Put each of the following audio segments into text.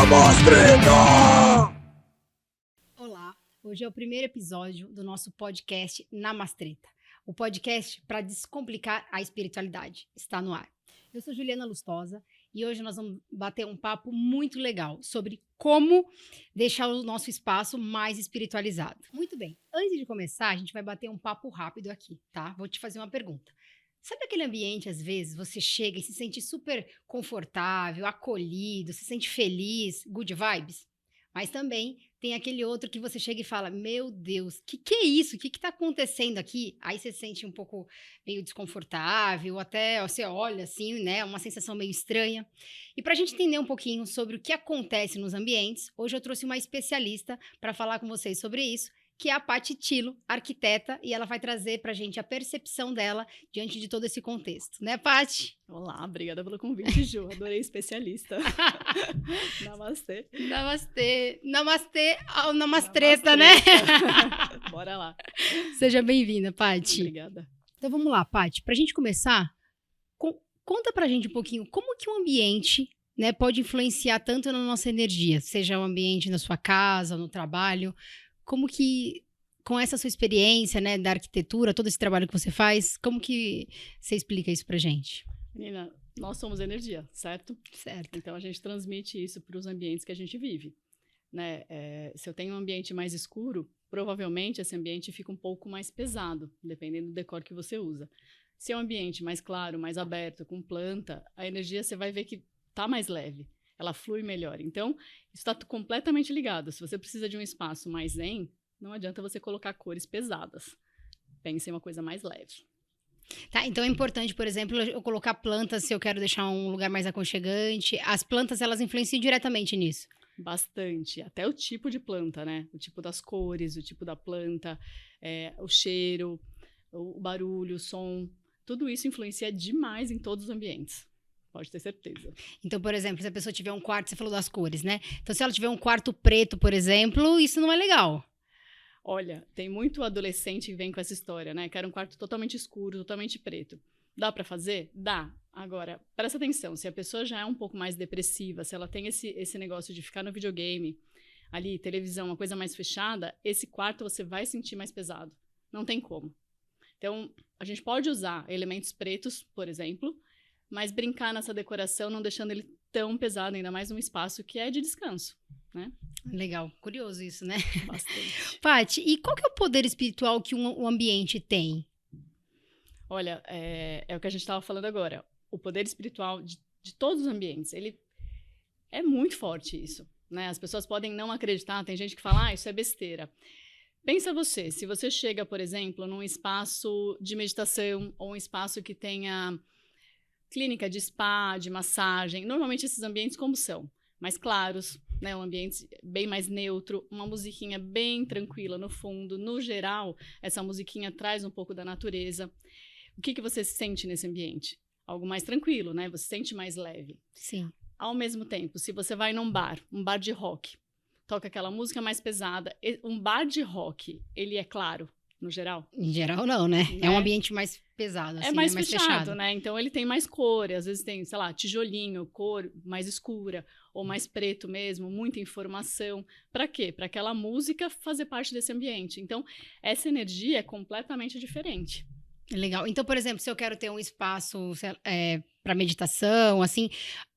Namastreta! Olá, hoje é o primeiro episódio do nosso podcast Namastreta, o podcast para descomplicar a espiritualidade. Está no ar. Eu sou Juliana Lustosa e hoje nós vamos bater um papo muito legal sobre como deixar o nosso espaço mais espiritualizado. Muito bem, antes de começar, a gente vai bater um papo rápido aqui, tá? Vou te fazer uma pergunta. Sabe aquele ambiente, às vezes, você chega e se sente super confortável, acolhido, se sente feliz, good vibes? Mas também tem aquele outro que você chega e fala, meu Deus, que é isso? O que tá acontecendo aqui? Aí você se sente um pouco meio desconfortável, até você olha assim, né? Uma sensação meio estranha. E para a gente entender um pouquinho sobre o que acontece nos ambientes, hoje eu trouxe uma especialista para falar com vocês sobre isso, que é a Paty Tilo, arquiteta, e ela vai trazer para a gente a percepção dela diante de todo esse contexto. Né, Paty? Olá, obrigada pelo convite, Ju. Adorei especialista. Namastê. Namastê. Namastê ao namastreta, né? Bora lá. Seja bem-vinda, Paty. Obrigada. Então vamos lá, Paty. Para a gente começar, conta para a gente um pouquinho como que o ambiente, né, pode influenciar tanto na nossa energia, seja o ambiente na sua casa, no trabalho. Como que, com essa sua experiência, né, da arquitetura, todo esse trabalho que você faz, como que você explica isso pra gente? Menina, nós somos energia, certo? Certo. Então, a gente transmite isso para os ambientes que a gente vive, né? Se eu tenho um ambiente mais escuro, provavelmente esse ambiente fica um pouco mais pesado, dependendo do decor que você usa. Se é um ambiente mais claro, mais aberto, com planta, a energia você vai ver que tá mais leve. Ela flui melhor. Então, isso está completamente ligado. Se você precisa de um espaço mais zen, não adianta você colocar cores pesadas. Pense em uma coisa mais leve. Tá, então é importante, por exemplo, eu colocar plantas se eu quero deixar um lugar mais aconchegante. As plantas, elas influenciam diretamente nisso? Bastante. Até o tipo de planta, né? O tipo das cores, o tipo da planta, o cheiro, o barulho, o som. Tudo isso influencia demais em todos os ambientes. Pode ter certeza. Então, por exemplo, se a pessoa tiver um quarto, você falou das cores, né? Então, se ela tiver um quarto preto, por exemplo, isso não é legal. Olha, tem muito adolescente que vem com essa história, né? Quer um quarto totalmente escuro, totalmente preto. Dá pra fazer? Dá. Agora, presta atenção, se a pessoa já é um pouco mais depressiva, se ela tem esse negócio de ficar no videogame, ali, televisão, uma coisa mais fechada, esse quarto você vai sentir mais pesado. Não tem como. Então, a gente pode usar elementos pretos, por exemplo, mas brincar nessa decoração, não deixando ele tão pesado, ainda mais num espaço que é de descanso, né? Legal, curioso isso, né? Bastante. Paty, e qual que é o poder espiritual que um ambiente tem? Olha, é o que a gente estava falando agora. O poder espiritual de todos os ambientes, ele é muito forte isso, né? As pessoas podem não acreditar, tem gente que fala, isso é besteira. Pensa você, se você chega, por exemplo, num espaço de meditação ou um espaço que tenha clínica de spa, de massagem, normalmente esses ambientes como são? Mais claros, né? Um ambiente bem mais neutro, uma musiquinha bem tranquila no fundo. No geral, essa musiquinha traz um pouco da natureza. O que você sente nesse ambiente? Algo mais tranquilo, né? Você se sente mais leve. Sim. Ao mesmo tempo, se você vai num bar, um bar de rock, toca aquela música mais pesada, um bar de rock, ele é claro, no geral? Em geral, não, né? É um ambiente mais pesado, assim, mais mais fechado, né? Então, ele tem mais cor, às vezes tem, sei lá, tijolinho, cor mais escura, ou mais preto mesmo, muita informação. Para quê? Para aquela música fazer parte desse ambiente. Então, essa energia é completamente diferente. Legal. Então, por exemplo, se eu quero ter um espaço para meditação, assim,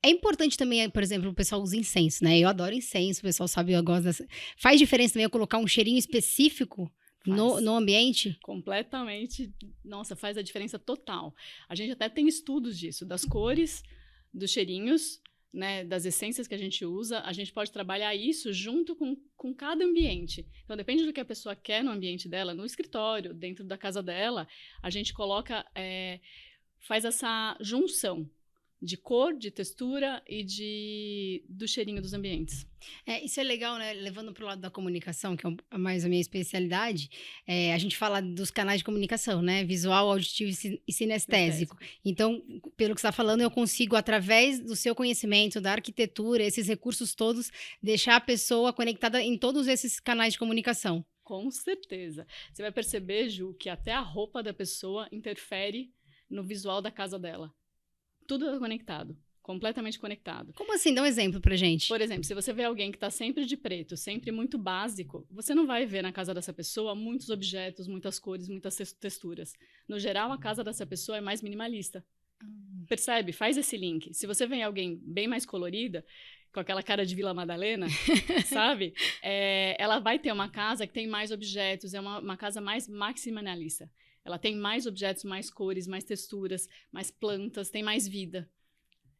é importante também, por exemplo, o pessoal usa incenso, né? Eu adoro incenso, o pessoal sabe, eu gosto dessa... Faz diferença também eu colocar um cheirinho específico no ambiente? Completamente. Nossa, faz a diferença total. A gente até tem estudos disso, das cores, dos cheirinhos, né, das essências que a gente usa. A gente pode trabalhar isso junto com cada ambiente. Então, depende do que a pessoa quer no ambiente dela, no escritório, dentro da casa dela, a gente coloca, faz essa junção de cor, de textura e do cheirinho dos ambientes. Isso é legal, né? Levando para o lado da comunicação, que é mais a minha especialidade, a gente fala dos canais de comunicação, né? Visual, auditivo e sinestésico. Então, pelo que você está falando, eu consigo, através do seu conhecimento, da arquitetura, esses recursos todos, deixar a pessoa conectada em todos esses canais de comunicação. Com certeza. Você vai perceber, Ju, que até a roupa da pessoa interfere no visual da casa dela. Tudo é conectado. completamente conectado. Como assim? Dá um exemplo pra gente. Por exemplo, se você vê alguém que está sempre de preto, sempre muito básico, você não vai ver na casa dessa pessoa muitos objetos, muitas cores, muitas texturas. No geral, a casa dessa pessoa é mais minimalista. Percebe? Faz esse link. Se você vê alguém bem mais colorida, com aquela cara de Vila Madalena, sabe? Ela vai ter uma casa que tem mais objetos, é uma casa mais maximalista. Ela tem mais objetos, mais cores, mais texturas, mais plantas, tem mais vida.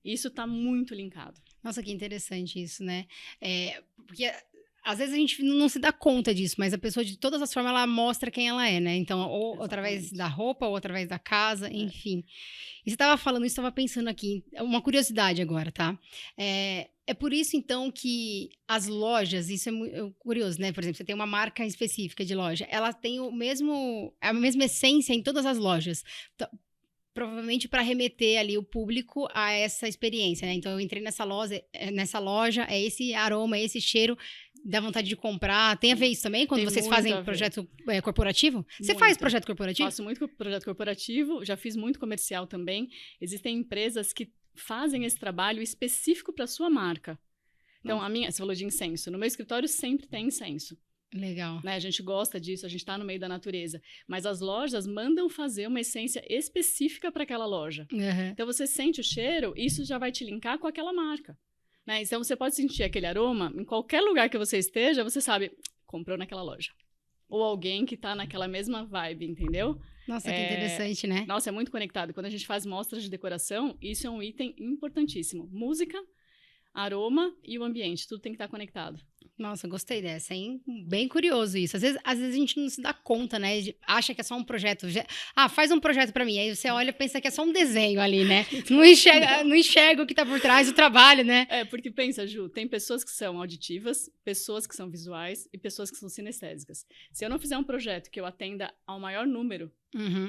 Isso está muito linkado. Nossa, que interessante isso, né? Porque às vezes a gente não se dá conta disso, mas a pessoa, de todas as formas, ela mostra quem ela é, né? Então, ou através da roupa, ou através da casa, enfim. E você estava falando isso, estava pensando aqui, uma curiosidade agora, tá? É por isso, então, que as lojas, isso é curioso, né? Por exemplo, você tem uma marca específica de loja, ela tem a mesma essência em todas as lojas. Provavelmente para remeter ali o público a essa experiência, né? Então, eu entrei nessa loja, é esse aroma, é esse cheiro, dá vontade de comprar. Tem a ver isso também, quando vocês fazem projeto corporativo? Você faz projeto corporativo? Faço muito projeto corporativo, já fiz muito comercial também. Existem empresas que fazem esse trabalho específico para sua marca. Então, você falou de incenso. No meu escritório sempre tem incenso. Legal. Né? A gente gosta disso, a gente está no meio da natureza. Mas as lojas mandam fazer uma essência específica para aquela loja. Uhum. Então, você sente o cheiro, isso já vai te linkar com aquela marca. Né? Então, você pode sentir aquele aroma, em qualquer lugar que você esteja, você sabe, comprou naquela loja. Ou alguém que está naquela mesma vibe, entendeu? Nossa, que interessante, né? Nossa, é muito conectado. Quando a gente faz mostras de decoração, isso é um item importantíssimo. Música, aroma e o ambiente, tudo tem que estar conectado. Nossa, gostei dessa, hein? Bem curioso isso. Às vezes a gente não se dá conta, né? Acha que é só um projeto. Faz um projeto pra mim. Aí você olha e pensa que é só um desenho ali, né? Não enxerga o que tá por trás do trabalho, né? Porque pensa, Ju, tem pessoas que são auditivas, pessoas que são visuais e pessoas que são sinestésicas. Se eu não fizer um projeto que eu atenda ao maior número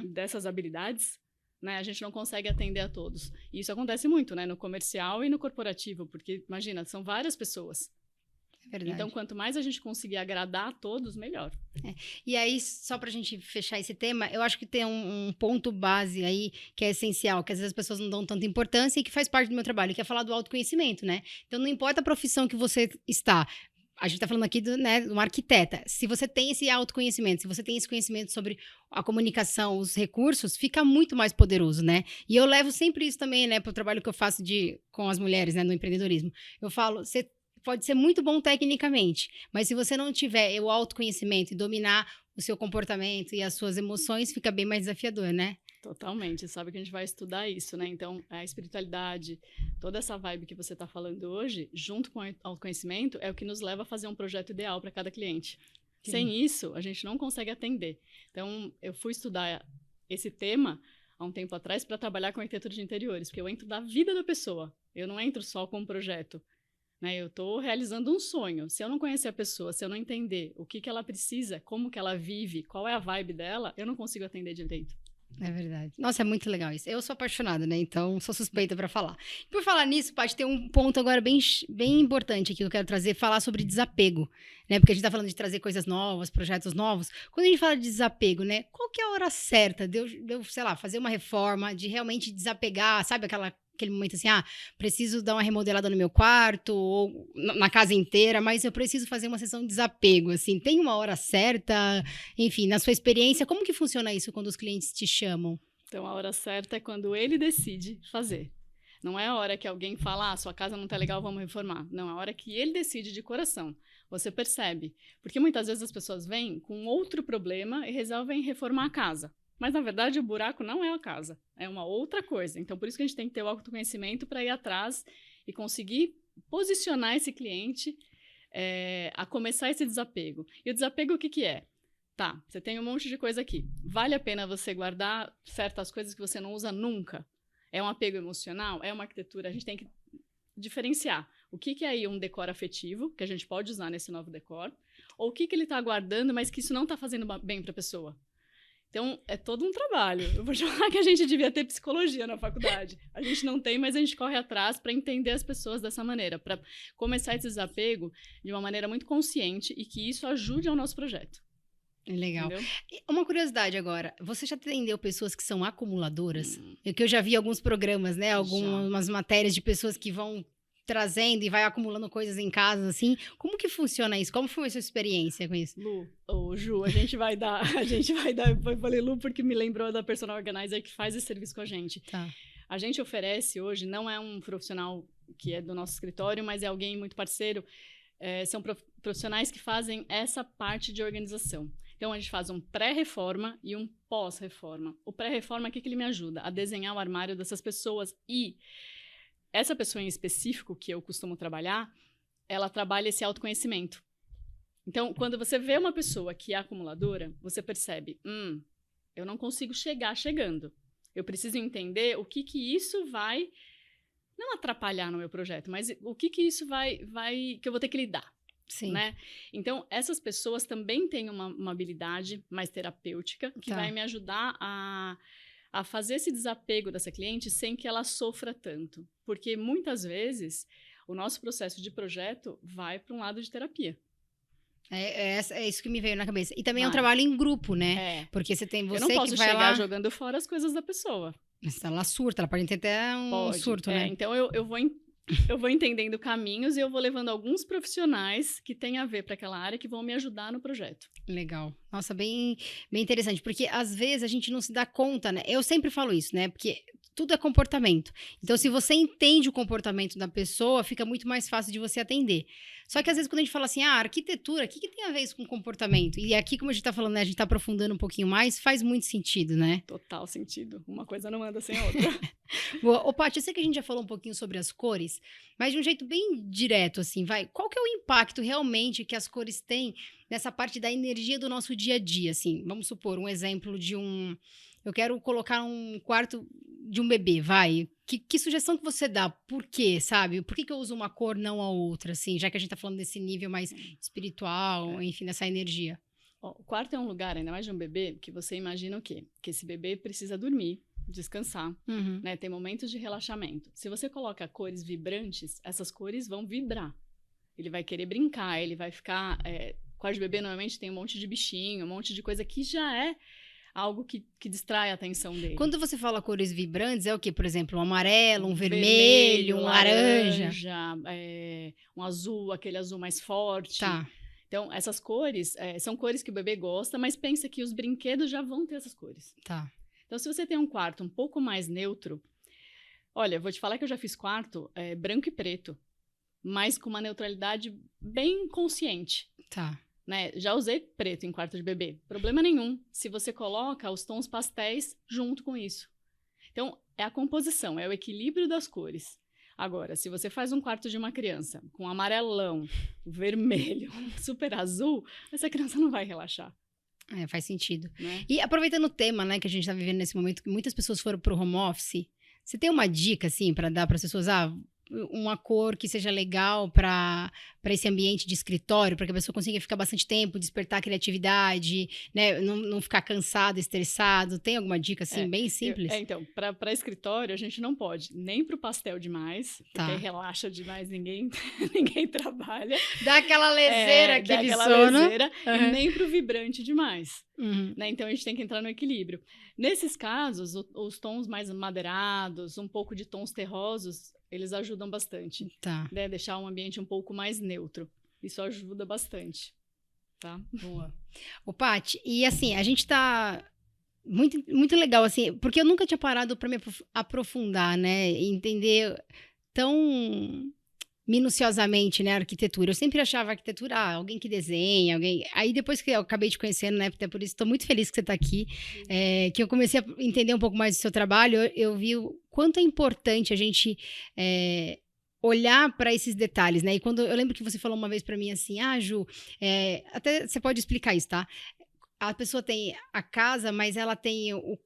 dessas habilidades, né, a gente não consegue atender a todos. E isso acontece muito, né? No comercial e no corporativo, porque, imagina, são várias pessoas. Verdade. Então, quanto mais a gente conseguir agradar a todos, melhor. E aí, só pra gente fechar esse tema, eu acho que tem um ponto base aí que é essencial, que às vezes as pessoas não dão tanta importância e que faz parte do meu trabalho, que é falar do autoconhecimento, né? Então, não importa a profissão que você está. A gente está falando aqui de uma arquiteta. Se você tem esse autoconhecimento, se você tem esse conhecimento sobre a comunicação, os recursos, fica muito mais poderoso, né? E eu levo sempre isso também, né, para o trabalho que eu faço com as mulheres, né, no empreendedorismo. Eu falo, você pode ser muito bom tecnicamente, mas se você não tiver o autoconhecimento e dominar o seu comportamento e as suas emoções, fica bem mais desafiador, né? Totalmente, sabe que a gente vai estudar isso, né? Então, a espiritualidade, toda essa vibe que você está falando hoje, junto com o autoconhecimento, é o que nos leva a fazer um projeto ideal para cada cliente. Sim. Sem isso, a gente não consegue atender. Então, eu fui estudar esse tema há um tempo atrás para trabalhar com arquitetura de interiores, porque eu entro da vida da pessoa, eu não entro só com um projeto. Né, eu estou realizando um sonho. Se eu não conhecer a pessoa, se eu não entender o que ela precisa, como que ela vive, qual é a vibe dela, eu não consigo atender direito. É verdade. Nossa, é muito legal isso. Eu sou apaixonada, né? Então, sou suspeita para falar. Por falar nisso, Paty, tem um ponto agora bem importante aqui que eu quero trazer, falar sobre desapego, né? Porque a gente tá falando de trazer coisas novas, projetos novos. Quando a gente fala de desapego, né? Qual que é a hora certa de eu, sei lá, fazer uma reforma, de realmente desapegar, sabe aquele momento assim, preciso dar uma remodelada no meu quarto ou na casa inteira, mas eu preciso fazer uma sessão de desapego, assim, tem uma hora certa? Enfim, na sua experiência, como que funciona isso quando os clientes te chamam? Então, a hora certa é quando ele decide fazer. Não é a hora que alguém fala, sua casa não tá legal, vamos reformar. Não, é a hora que ele decide de coração. Você percebe. Porque muitas vezes as pessoas vêm com outro problema e resolvem reformar a casa. Mas, na verdade, o buraco não é a casa, é uma outra coisa. Então, por isso que a gente tem que ter o autoconhecimento para ir atrás e conseguir posicionar esse cliente a começar esse desapego. E o desapego, o que que é? Tá, você tem um monte de coisa aqui. Vale a pena você guardar certas coisas que você não usa nunca? É um apego emocional? É uma arquitetura? A gente tem que diferenciar. O que que é aí um decor afetivo, que a gente pode usar nesse novo decor? Ou o que que ele está guardando, mas que isso não está fazendo bem para a pessoa? Então, é todo um trabalho. Eu vou falar que a gente devia ter psicologia na faculdade. A gente não tem, mas a gente corre atrás para entender as pessoas dessa maneira, para começar esse desapego de uma maneira muito consciente e que isso ajude ao nosso projeto. Legal. entendeu? Uma curiosidade agora, você já atendeu pessoas que são acumuladoras? Que eu já vi alguns programas, né? Algumas matérias de pessoas que vão trazendo e vai acumulando coisas em casa, assim. Como que funciona isso? Como foi a sua experiência com isso? Lu, ou Ju, a gente vai dar, eu falei Lu porque me lembrou da personal organizer que faz esse serviço com a gente. Tá. A gente oferece hoje, não é um profissional que é do nosso escritório, mas é alguém muito parceiro, são profissionais que fazem essa parte de organização. Então, a gente faz um pré-reforma e um pós-reforma. O pré-reforma, o que ele me ajuda? A desenhar o armário dessas pessoas. E essa pessoa em específico, que eu costumo trabalhar, ela trabalha esse autoconhecimento. Então, quando você vê uma pessoa que é acumuladora, você percebe, eu não consigo chegar chegando. Eu preciso entender o que isso vai, não atrapalhar no meu projeto, mas o que isso vai que eu vou ter que lidar. Sim. Né? Então, essas pessoas também têm uma habilidade mais terapêutica que vai me ajudar a fazer esse desapego dessa cliente sem que ela sofra tanto. Porque, muitas vezes, o nosso processo de projeto vai para um lado de terapia. É isso que me veio na cabeça. E também é um trabalho em grupo, né? Porque você tem você que vai lá... Eu não posso chegar jogando fora as coisas da pessoa. Mas ela surta, ela pode ter até surto, né? Então, eu vou entendendo caminhos e eu vou levando alguns profissionais que têm a ver para aquela área que vão me ajudar no projeto. Legal. Nossa, bem interessante, porque às vezes a gente não se dá conta, né? Eu sempre falo isso, né? Porque tudo é comportamento. Então, se você entende o comportamento da pessoa, fica muito mais fácil de você atender. Só que às vezes quando a gente fala assim, arquitetura, o que tem a ver isso com comportamento? E aqui, como a gente tá falando, né, a gente tá aprofundando um pouquinho mais, faz muito sentido, né? Total sentido. Uma coisa não anda sem a outra. Boa. Ô, Paty, eu sei que a gente já falou um pouquinho sobre as cores, mas de um jeito bem direto, assim, qual que é o impacto realmente que as cores têm nessa parte da energia do nosso dia a dia, assim? Vamos supor, um exemplo de eu quero colocar um quarto de um bebê, Que sugestão que você dá? Por quê, sabe? Por que eu uso uma cor, não a outra, assim? Já que a gente tá falando desse nível mais espiritual, enfim, dessa energia. O quarto é um lugar, ainda mais de um bebê, que você imagina o quê? Que esse bebê precisa dormir, descansar, né? Tem momentos de relaxamento. Se você coloca cores vibrantes, essas cores vão vibrar. Ele vai querer brincar, ele vai ficar... quarto de bebê normalmente tem um monte de bichinho, um monte de coisa que já é algo que distrai a atenção dele. Quando você fala cores vibrantes, é o quê? Por exemplo, um amarelo, um vermelho, um laranja. Um azul, aquele azul mais forte. Tá. Então, essas cores são cores que o bebê gosta, mas pensa que os brinquedos já vão ter essas cores. Tá. Então, se você tem um quarto um pouco mais neutro... Olha, vou te falar que eu já fiz quarto branco e preto, mas com uma neutralidade bem consciente. Tá. Né? Já usei preto em quarto de bebê. Problema nenhum. Se você coloca os tons pastéis junto com isso. Então, é a composição, é o equilíbrio das cores. Agora, se você faz um quarto de uma criança com amarelão, vermelho, super azul, essa criança não vai relaxar. Faz sentido. Né? E aproveitando o tema, né, que a gente tá vivendo nesse momento, que muitas pessoas foram pro home office, você tem uma dica, assim, para dar para as pessoas? Uma cor que seja legal para esse ambiente de escritório, para que a pessoa consiga ficar bastante tempo, despertar a criatividade, né? Não ficar cansado, estressado. Tem alguma dica, assim, bem simples? Então, para escritório, a gente não pode nem pro pastel demais, porque aí relaxa demais, ninguém trabalha. Dá aquela leseira, aquele sono. Leseira, e nem pro vibrante demais. Né? Então, a gente tem que entrar no equilíbrio. Nesses casos, os tons mais madeirados, um pouco de tons terrosos, eles ajudam bastante. Tá. Né? Deixar um ambiente um pouco mais neutro. Isso ajuda bastante. Tá? Boa. Ô, Paty, e assim, a gente tá... Muito, muito legal, assim, porque eu nunca tinha parado para me aprofundar, né? Entender tão minuciosamente, né, a arquitetura. Eu sempre achava a arquitetura, alguém que desenha, alguém... Aí depois que eu acabei te conhecendo, né, até por isso estou muito feliz que você está aqui, que eu comecei a entender um pouco mais do seu trabalho, eu vi o quanto é importante a gente olhar para esses detalhes, né, e quando eu lembro que você falou uma vez para mim assim, Ju, até você pode explicar isso, tá? A pessoa tem a casa, mas ela tem eu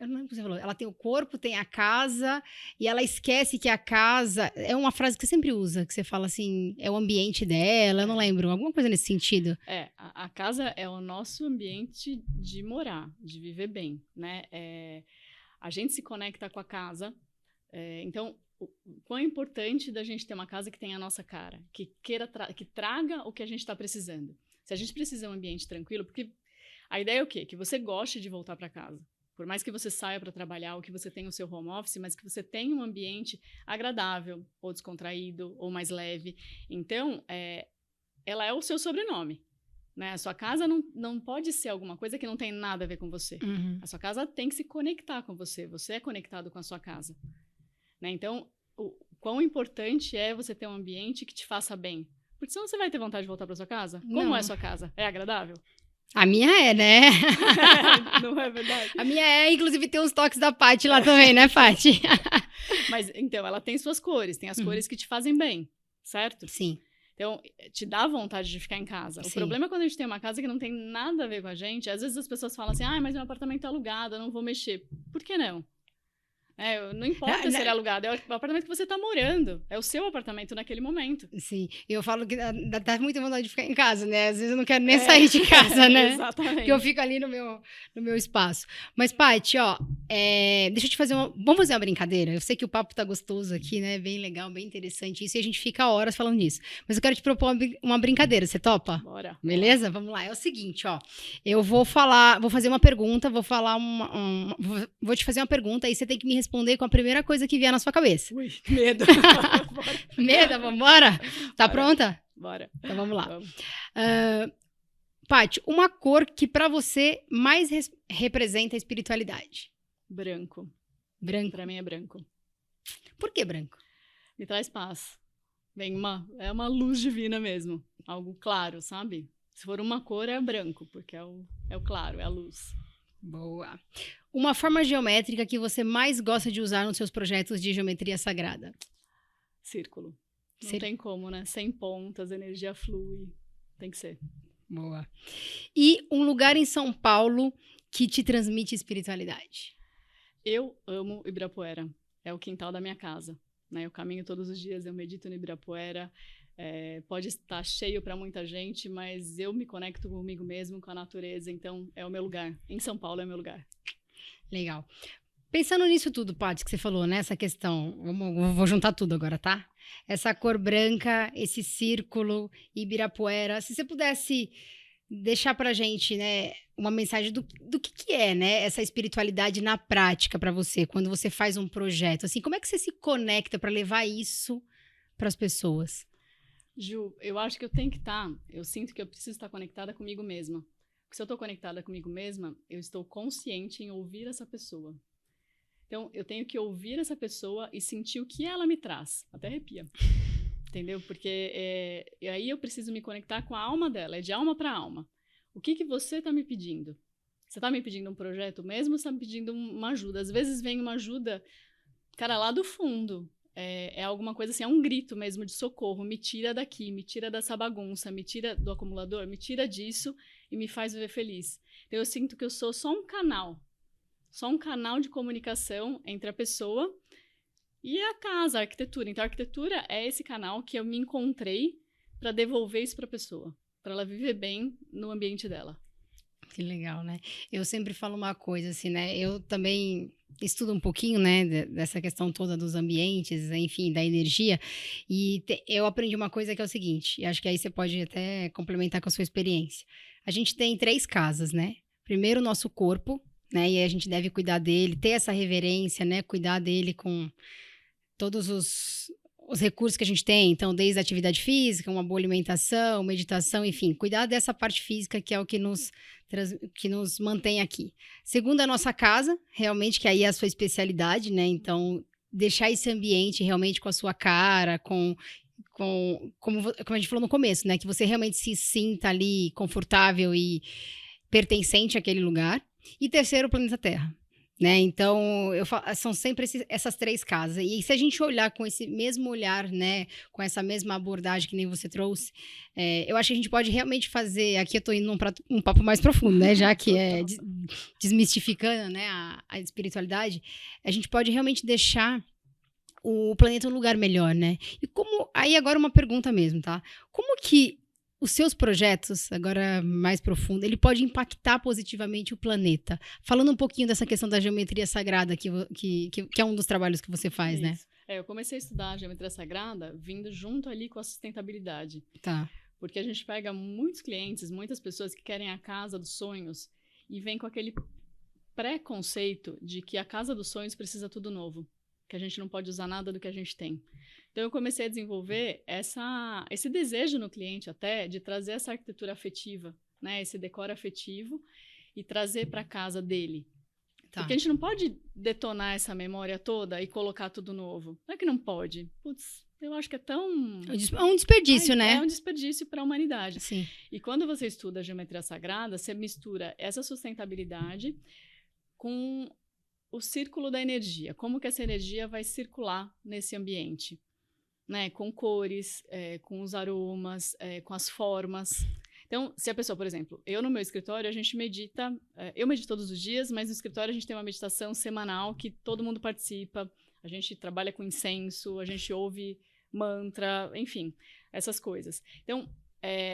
não lembro o que você falou. Ela tem o corpo, tem a casa, e ela esquece que a casa... É uma frase que você sempre usa, que você fala assim, é o ambiente dela, eu não lembro. Alguma coisa nesse sentido. A casa é o nosso ambiente de morar, de viver bem, né? A gente se conecta com a casa, então... O quão é importante da gente ter uma casa que tenha a nossa cara, que traga o que a gente está precisando. Se a gente precisa de um ambiente tranquilo, porque A ideia é o quê? Que você goste de voltar para casa. Por mais que você saia para trabalhar ou que você tenha o seu home office, mas que você tenha um ambiente agradável, ou descontraído, ou mais leve. Então, ela é o seu sobrenome. Né? A sua casa não pode ser alguma coisa que não tem nada a ver com você. Uhum. A sua casa tem que se conectar com você. Você é conectado com a sua casa. Né? Então, o quão importante é você ter um ambiente que te faça bem. Porque senão você vai ter vontade de voltar para sua casa? Como Não. é a sua casa? É agradável? A minha é, né? Não é verdade? A minha é, inclusive tem uns toques da Paty lá também, né, Paty? Mas, então, ela tem suas cores. Tem as cores que te fazem bem, certo? Sim. Então, te dá vontade de ficar em casa. O problema é quando a gente tem uma casa que não tem nada a ver com a gente. Às vezes as pessoas falam assim, mas meu apartamento é alugado, eu não vou mexer. Por que não? Não importa se ele é alugado, é o apartamento que você está morando. É o seu apartamento naquele momento. Sim, eu falo que dá muita vontade de ficar em casa, né? Às vezes eu não quero nem sair de casa, né? Exatamente. Porque eu fico ali no meu espaço. Mas, Paty, deixa eu te fazer vamos fazer uma brincadeira? Eu sei que o papo tá gostoso aqui, né? Bem legal, bem interessante isso, e a gente fica horas falando nisso. Mas eu quero te propor uma brincadeira, você topa? Bora. Beleza? Vamos lá. É o seguinte, eu vou fazer uma pergunta, vou te fazer uma pergunta, aí você tem que me responder com a primeira coisa que vier na sua cabeça. Ui, medo. Medo? Vambora? Tá Bora. Pronta? Bora. Então vamos lá. Vamos. Paty, uma cor que pra você mais representa a espiritualidade? Branco. Branco. Pra mim é branco. Por que branco? Me traz paz. É uma luz divina mesmo. Algo claro, sabe? Se for uma cor, é branco, porque é o claro, é a luz. Boa. Uma forma geométrica que você mais gosta de usar nos seus projetos de geometria sagrada? Círculo. Não tem como, né? Sem pontas, a energia flui. Tem que ser. Boa. E um lugar em São Paulo que te transmite espiritualidade? Eu amo Ibirapuera. É o quintal da minha casa. Né? Eu caminho todos os dias, eu medito no Ibirapuera. Pode estar cheio para muita gente, mas eu me conecto comigo mesmo, com a natureza. Então, é o meu lugar. Em São Paulo é o meu lugar. Legal. Pensando nisso tudo, Paty, que você falou, né? Essa questão, vou juntar tudo agora, tá? Essa cor branca, esse círculo, Ibirapuera. Se você pudesse deixar pra gente, né, uma mensagem do que é, né, essa espiritualidade na prática pra você, quando você faz um projeto. Assim, como é que você se conecta pra levar isso pras pessoas? Ju, eu acho que eu sinto que eu preciso estar conectada comigo mesma. Porque se eu estou conectada comigo mesma, eu estou consciente em ouvir essa pessoa. Então, eu tenho que ouvir essa pessoa e sentir o que ela me traz. Até arrepia. Entendeu? Porque aí eu preciso me conectar com a alma dela. É de alma para alma. O que você está me pedindo? Você está me pedindo um projeto mesmo ou você está me pedindo uma ajuda? Às vezes vem uma ajuda, cara, lá do fundo. É alguma coisa assim, é um grito mesmo de socorro. Me tira daqui, me tira dessa bagunça, me tira do acumulador, me tira disso e me faz viver feliz. Então, eu sinto que eu sou só um canal de comunicação entre a pessoa e a casa, a arquitetura. Então, a arquitetura é esse canal que eu me encontrei para devolver isso para a pessoa, para ela viver bem no ambiente dela. Que legal, né? Eu sempre falo uma coisa assim, né? Eu também estudo um pouquinho, né, dessa questão toda dos ambientes, enfim, da energia, e eu aprendi uma coisa que é o seguinte, e acho que aí você pode até complementar com a sua experiência. A gente tem 3 casas, né? Primeiro, o nosso corpo, né? E a gente deve cuidar dele, ter essa reverência, né? Cuidar dele com todos os recursos que a gente tem, então, desde a atividade física, uma boa alimentação, meditação, enfim, cuidar dessa parte física que é o que nos mantém aqui. Segundo, a nossa casa, realmente, que aí é a sua especialidade, né? Então, deixar esse ambiente realmente com a sua cara, como a gente falou no começo, né? Que você realmente se sinta ali confortável e pertencente àquele lugar. E terceiro, o planeta Terra. Né? Então, são sempre essas 3 casas. E se a gente olhar com esse mesmo olhar, né, com essa mesma abordagem que nem você trouxe, eu acho que a gente pode realmente fazer... Aqui eu estou indo um papo mais profundo, né, já que é desmistificando, né, a espiritualidade, a gente pode realmente deixar o planeta um lugar melhor, né? E aí agora uma pergunta mesmo, tá? Como que os seus projetos, agora mais profundo, ele pode impactar positivamente o planeta? Falando um pouquinho dessa questão da geometria sagrada, que é um dos trabalhos que você faz, né? Eu comecei a estudar a geometria sagrada vindo junto ali com a sustentabilidade. Tá. Porque a gente pega muitos clientes, muitas pessoas que querem a casa dos sonhos e vem com aquele preconceito de que a casa dos sonhos precisa tudo novo, que a gente não pode usar nada do que a gente tem. Então, eu comecei a desenvolver esse desejo no cliente até de trazer essa arquitetura afetiva, né? Esse decor afetivo e trazer para casa dele. Tá. Porque a gente não pode detonar essa memória toda e colocar tudo novo. Não é que não pode. Putz, eu acho que é tão... É um desperdício, né? É um desperdício para a humanidade. Sim. E quando você estuda a geometria sagrada, você mistura essa sustentabilidade com o círculo da energia. Como que essa energia vai circular nesse ambiente? Né? Com cores, com os aromas, com as formas. Então, se a pessoa, por exemplo, eu no meu escritório, a gente medita, eu medito todos os dias, mas no escritório a gente tem uma meditação semanal que todo mundo participa, a gente trabalha com incenso, a gente ouve mantra, enfim, essas coisas. Então,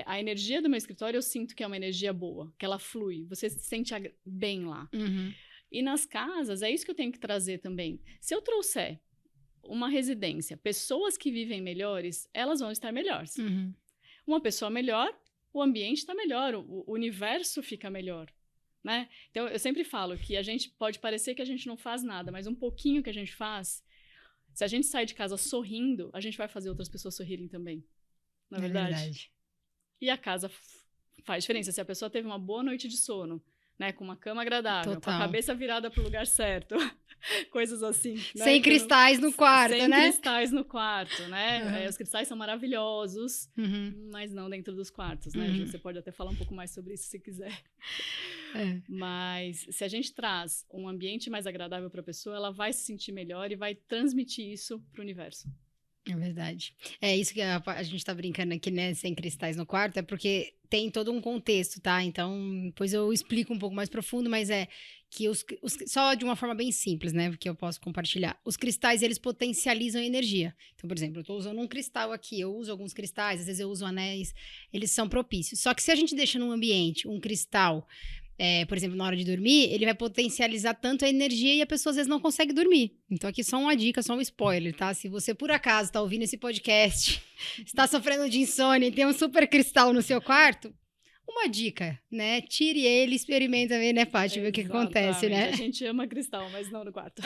a energia do meu escritório eu sinto que é uma energia boa, que ela flui, você se sente bem lá. Uhum. E nas casas, é isso que eu tenho que trazer também. Se eu trouxer uma residência, pessoas que vivem melhores, elas vão estar melhores. Uhum. Uma pessoa melhor, o ambiente está melhor, o universo fica melhor, né? Então, eu sempre falo que a gente pode parecer que a gente não faz nada, mas um pouquinho que a gente faz, se a gente sai de casa sorrindo, a gente vai fazer outras pessoas sorrirem também. Não é verdade? E a casa faz diferença. Se a pessoa teve uma boa noite de sono, né, com uma cama agradável, Total. com a cabeça virada para o lugar certo, coisas assim. Né? Sem cristais no quarto, sem né? Sem cristais no quarto, né? Uhum. Os cristais são maravilhosos, mas não dentro dos quartos, né? Você pode até falar um pouco mais sobre isso se quiser. Mas se a gente traz um ambiente mais agradável para a pessoa, ela vai se sentir melhor e vai transmitir isso para o universo. É verdade. É isso que a gente tá brincando aqui, né? Sem cristais no quarto, é porque tem todo um contexto, tá? Então, depois eu explico um pouco mais profundo, mas é que só de uma forma bem simples, né? Porque eu posso compartilhar. Os cristais, eles potencializam a energia. Então, por exemplo, eu tô usando um cristal aqui, eu uso alguns cristais, às vezes eu uso anéis, eles são propícios. Só que se a gente deixa num ambiente um cristal, por exemplo, na hora de dormir, ele vai potencializar tanto a energia e a pessoa às vezes não consegue dormir. Então aqui só uma dica, só um spoiler, tá? Se você por acaso tá ouvindo esse podcast, está sofrendo de insônia e tem um super cristal no seu quarto, uma dica, né? Tire ele, experimenta ver, né, Paty? Ver o que acontece, né? A gente ama cristal, mas não no quarto.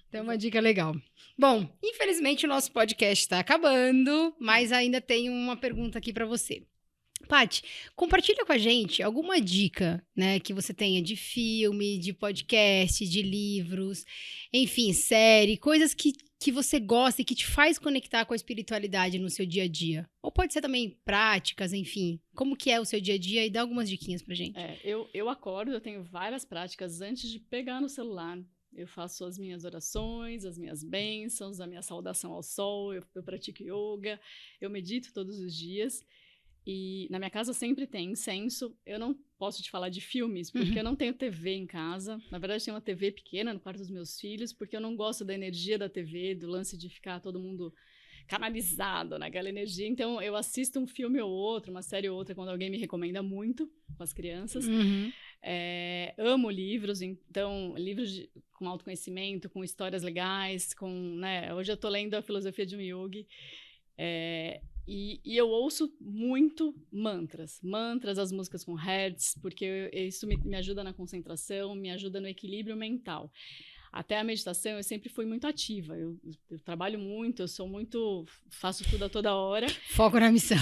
Então uma dica legal. Bom, infelizmente o nosso podcast está acabando, mas ainda tem uma pergunta aqui para você. Paty, compartilha com a gente alguma dica, né, que você tenha de filme, de podcast, de livros, enfim, série, coisas que você gosta e que te faz conectar com a espiritualidade no seu dia a dia. Ou pode ser também práticas, enfim, como que é o seu dia a dia e dá algumas diquinhas pra gente. Eu acordo, eu tenho várias práticas antes de pegar no celular. Eu faço as minhas orações, as minhas bênçãos, a minha saudação ao sol, eu pratico yoga, eu medito todos os dias. E na minha casa sempre tem incenso. Eu não posso te falar de filmes, porque eu não tenho TV em casa. Na verdade, eu tenho uma TV pequena no quarto dos meus filhos, porque eu não gosto da energia da TV, do lance de ficar todo mundo canalizado naquela energia. Então, eu assisto um filme ou outro, uma série ou outra, quando alguém me recomenda muito, com as crianças. Amo livros, então, livros com autoconhecimento, com histórias legais, né? Hoje eu tô lendo a filosofia de um yogi. E eu ouço muito mantras, as músicas com hertz, porque isso me ajuda na concentração, me ajuda no equilíbrio mental. Até a meditação, eu sempre fui muito ativa, eu trabalho muito, faço tudo a toda hora. Foco na missão.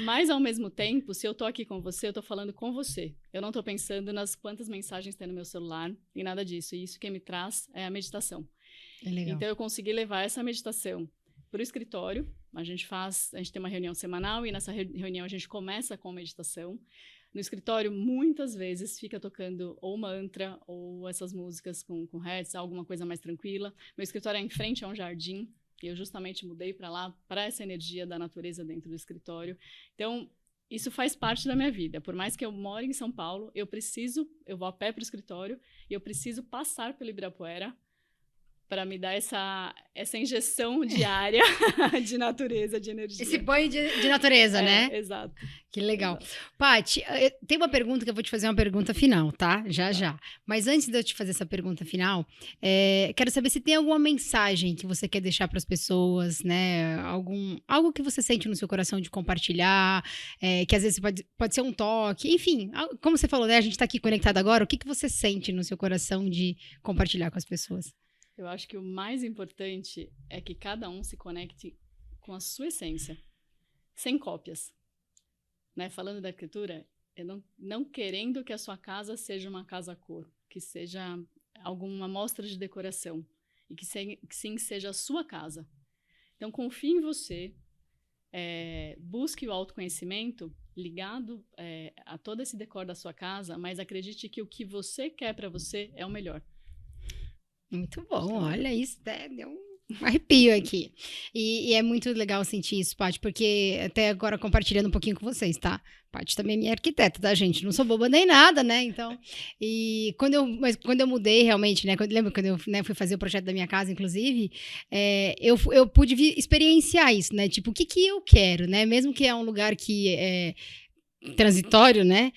Mas ao mesmo tempo, se eu tô aqui com você, eu tô falando com você. Eu não tô pensando nas quantas mensagens tem no meu celular, e nada disso. E isso que me traz é a meditação. Legal. Então eu consegui levar essa meditação para o escritório. A gente tem uma reunião semanal e nessa reunião a gente começa com meditação. No escritório, muitas vezes, fica tocando ou mantra ou essas músicas com hertz, alguma coisa mais tranquila. Meu escritório é em frente a um jardim e eu justamente mudei para lá, para essa energia da natureza dentro do escritório. Então, isso faz parte da minha vida. Por mais que eu more em São Paulo, eu vou a pé para o escritório e eu preciso passar pelo Ibirapuera para me dar essa injeção diária de natureza, de energia. Esse banho de natureza, né? Exato. Que legal. Exato. Paty, tem uma pergunta que eu vou te fazer, uma pergunta final, tá? Já. Mas antes de eu te fazer essa pergunta final, quero saber se tem alguma mensagem que você quer deixar para as pessoas, né? Algo que você sente no seu coração de compartilhar, que às vezes pode ser um toque, enfim, como você falou, né? A gente está aqui conectado agora, o que você sente no seu coração de compartilhar com as pessoas? Eu acho que o mais importante é que cada um se conecte com a sua essência, sem cópias. Né? Falando da arquitetura, eu não querendo que a sua casa seja uma casa-cor, que seja alguma amostra de decoração, e que sim seja a sua casa. Então, confie em você, busque o autoconhecimento ligado a todo esse decor da sua casa, mas acredite que o que você quer para você é o melhor. Muito bom, olha isso, deu um arrepio aqui. E é muito legal sentir isso, Paty, porque até agora compartilhando um pouquinho com vocês, tá? Paty também é minha arquiteta, tá, gente? Não sou boba nem nada, né? Então, mas quando eu mudei realmente, né? Lembra quando eu fui fazer o projeto da minha casa, inclusive, eu pude experienciar isso, né? Tipo, o que eu quero, né? Mesmo que é um lugar que transitório, né?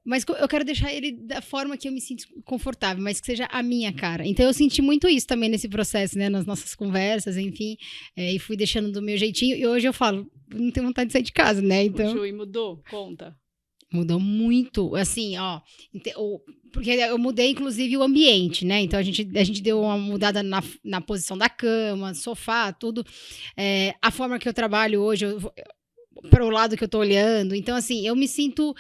Mas eu quero deixar ele da forma que eu me sinto confortável, mas que seja a minha cara. Então eu senti muito isso também nesse processo, né? Nas nossas conversas, enfim, e fui deixando do meu jeitinho. E hoje eu falo, não tenho vontade de sair de casa, né? Então. Ju, e mudou? Conta. Mudou muito, assim, ó. Porque eu mudei, inclusive, o ambiente, né? Então a gente deu uma mudada na posição da cama, sofá, tudo. A forma que eu trabalho hoje, para o lado que eu tô olhando. Então, assim, eu me sinto...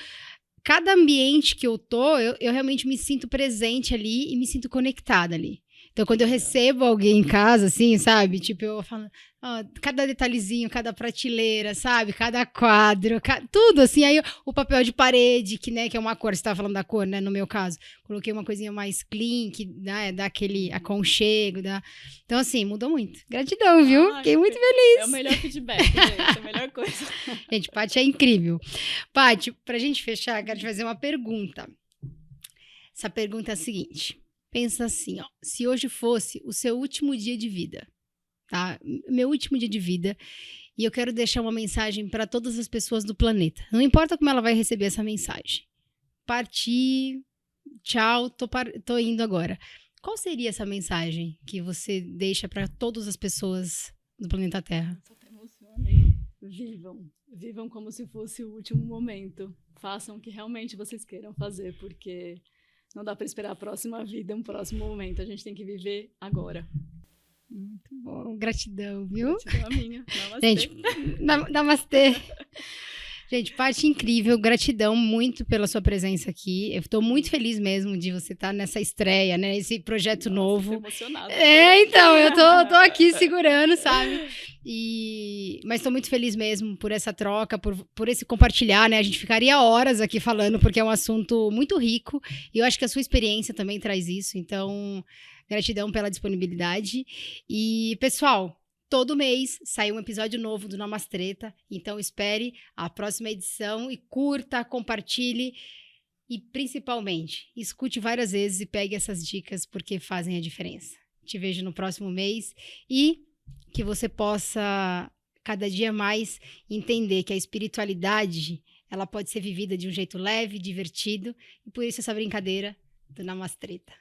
Cada ambiente que eu tô, eu realmente me sinto presente ali e me sinto conectada ali. Então, quando eu recebo alguém em casa, assim, sabe? Tipo, eu falo... cada detalhezinho, cada prateleira, sabe? Cada quadro, tudo, assim. Aí, o papel de parede, que é uma cor. Você estava falando da cor, né? No meu caso. Coloquei uma coisinha mais clean, que dá aquele aconchego. Então, assim, mudou muito. Gratidão, viu? Fiquei muito feliz. É o melhor feedback, gente. É a melhor coisa. Gente, Paty é incrível. Paty, pra gente fechar, quero te fazer uma pergunta. Essa pergunta é a seguinte. Pensa assim, ó. Se hoje fosse o seu último dia de vida, tá? Meu último dia de vida, e eu quero deixar uma mensagem para todas as pessoas do planeta. Não importa como ela vai receber essa mensagem. Parti, tchau, tô indo agora. Qual seria essa mensagem que você deixa para todas as pessoas do planeta Terra? Eu até emocionei. Vivam como se fosse o último momento. Façam o que realmente vocês queiram fazer, porque não dá para esperar a próxima vida, um próximo momento. A gente tem que viver agora. Muito bom. Gratidão, viu? Gratidão a minha. Namastê. Gente, namastê. Gente, Paty incrível. Gratidão muito pela sua presença aqui. Eu estou muito feliz mesmo de você estar nessa estreia, né? Esse projeto novo. Tô emocionada. Então, eu tô aqui segurando, sabe? Mas estou muito feliz mesmo por essa troca, por esse compartilhar, né? A gente ficaria horas aqui falando, porque é um assunto muito rico. E eu acho que a sua experiência também traz isso. Então, gratidão pela disponibilidade. E, pessoal, todo mês sai um episódio novo do Namastreta, então espere a próxima edição e curta, compartilhe e, principalmente, escute várias vezes e pegue essas dicas porque fazem a diferença. Te vejo no próximo mês e que você possa, cada dia mais, entender que a espiritualidade ela pode ser vivida de um jeito leve, divertido e por isso essa brincadeira do Namastreta.